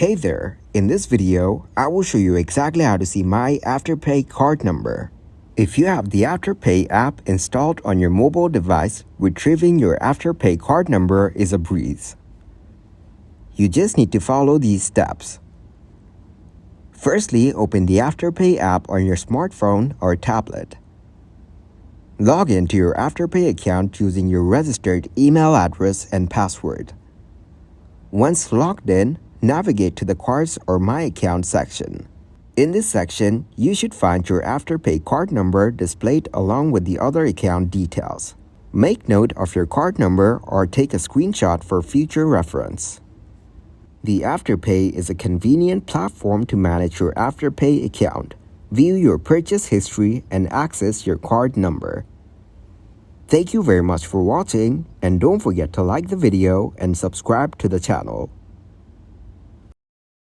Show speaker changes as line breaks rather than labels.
Hey there, in this video, I will show you exactly how to see my Afterpay card number. If you have the Afterpay app installed on your mobile device, retrieving your Afterpay card number is a breeze. You just need to follow these steps. Firstly, open the Afterpay app on your smartphone or tablet. Log into your Afterpay account using your registered email address and password. Once logged in, navigate to the Cards or My Account section. In this section, you should find your Afterpay card number displayed along with the other account details. Make note of your card number or take a screenshot for future reference. The Afterpay is a convenient platform to manage your Afterpay account, view your purchase history, and access your card number. Thank you very much for watching, and don't forget to like the video and subscribe to the channel.